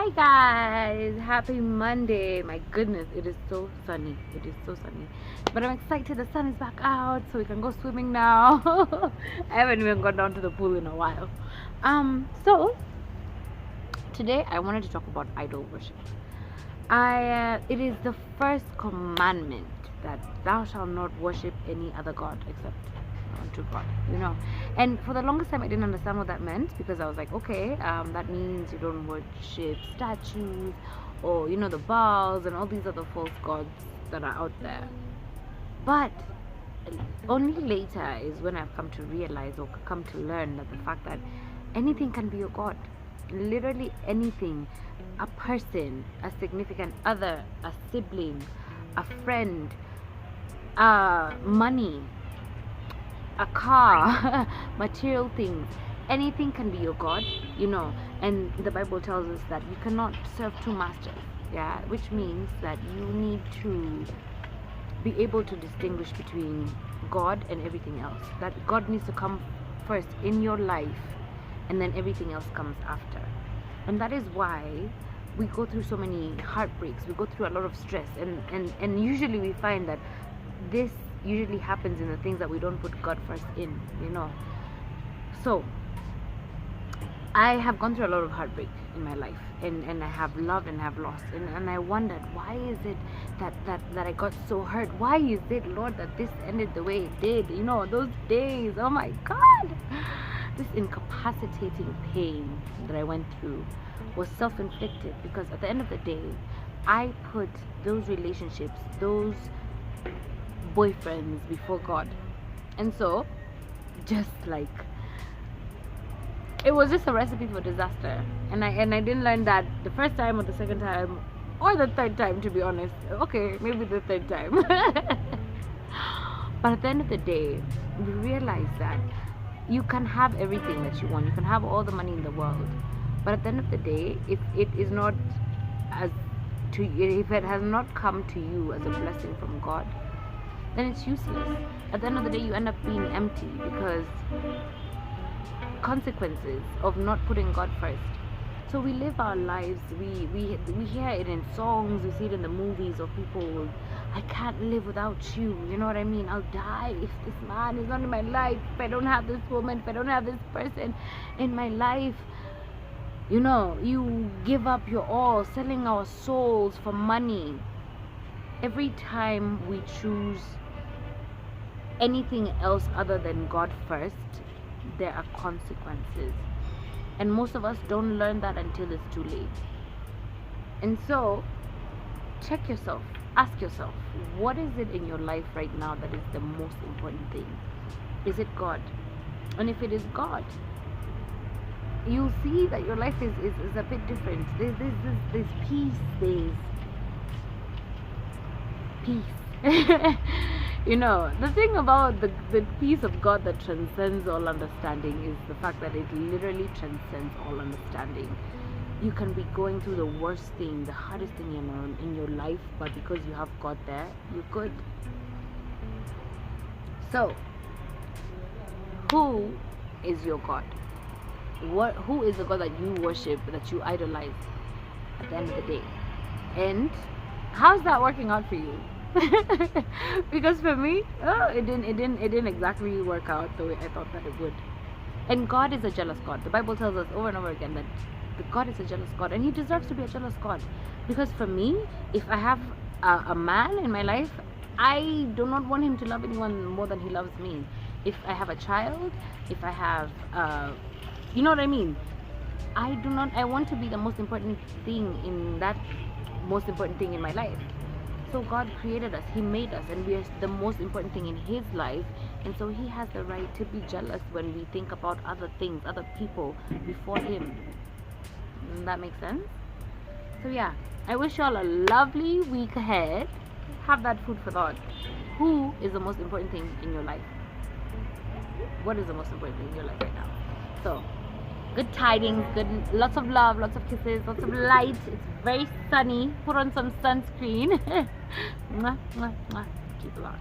Hi guys, happy Monday. My goodness, it is so sunny. It is so sunny. But I'm excited the sun is back out so we can go swimming now. I haven't even gone down to the pool in a while. So today I wanted to talk about idol worship. It is the first commandment that thou shalt not worship any other god except unto God, and for the longest time I didn't understand what that meant, because I was like, okay, that means you don't worship statues or the Baals and all these other false gods that are out there. But only later is when I've come to realize or come to learn that the fact that anything can be your god. Literally anything. A person, a significant other, a sibling, a friend, money, a car, material things, anything can be your god, and the Bible tells us that you cannot serve two masters, which means that you need to be able to distinguish between God and everything else. That God needs to come first in your life, and then everything else comes after. And that is why we go through so many heartbreaks, we go through a lot of stress, and usually we find that this usually happens in the things that we don't put God first in, So I have gone through a lot of heartbreak in my life, and I have loved and have lost, and I wondered, why is it that I got so hurt? Why is it, Lord, that this ended the way it did? Those days, oh my God, this incapacitating pain that I went through was self-inflicted, because at the end of the day I put those relationships, those boyfriends before God. And so it was just a recipe for disaster, and I didn't learn that the first time or the second time or the third time, to be honest. Okay, maybe the third time. But at the end of the day, we realize that you can have everything that you want, you can have all the money in the world, but at the end of the day, if it is not if it has not come to you as a blessing from God, then it's useless. At the end of the day, you end up being empty, because consequences of not putting God first. So we live our lives, we hear it in songs, we see it in the movies of people, I can't live without you, you know what I mean? I'll die if this man is not in my life, if I don't have this woman, if I don't have this person in my life. You give up your all, selling our souls for money. Every time we choose anything else other than God first, there are consequences, and most of us don't learn that until it's too late. And so check yourself, ask yourself, what is it in your life right now that is the most important thing? Is it God? And if it is God, you'll see that your life is a bit different. There's peace, there's peace. The thing about the peace of God that transcends all understanding is the fact that it literally transcends all understanding. You can be going through the worst thing, the hardest thing in your life, but because you have God there, you're good. So, who is your God? Who is the God that you worship, that you idolize at the end of the day? And how's that working out for you? Because for me, it didn't exactly work out the way I thought that it would. And God is a jealous God. The Bible tells us over and over again that God is a jealous God, and He deserves to be a jealous God. Because for me, if I have a man in my life, I do not want him to love anyone more than he loves me. If I have a child, if I have you know what I mean? I want to be the most important thing in that most important thing in my life. So God created us, He made us, and we are the most important thing in His life, and so He has the right to be jealous when we think about other things, other people before Him. Does that make sense? So yeah, I wish you all a lovely week ahead. Have that food for thought. Who is the most important thing in your life? What is the most important thing in your life right now? So, good tidings, lots of love, lots of kisses, lots of light. It's very sunny. Put on some sunscreen. Mwah, mwah, mwah. Keep it on.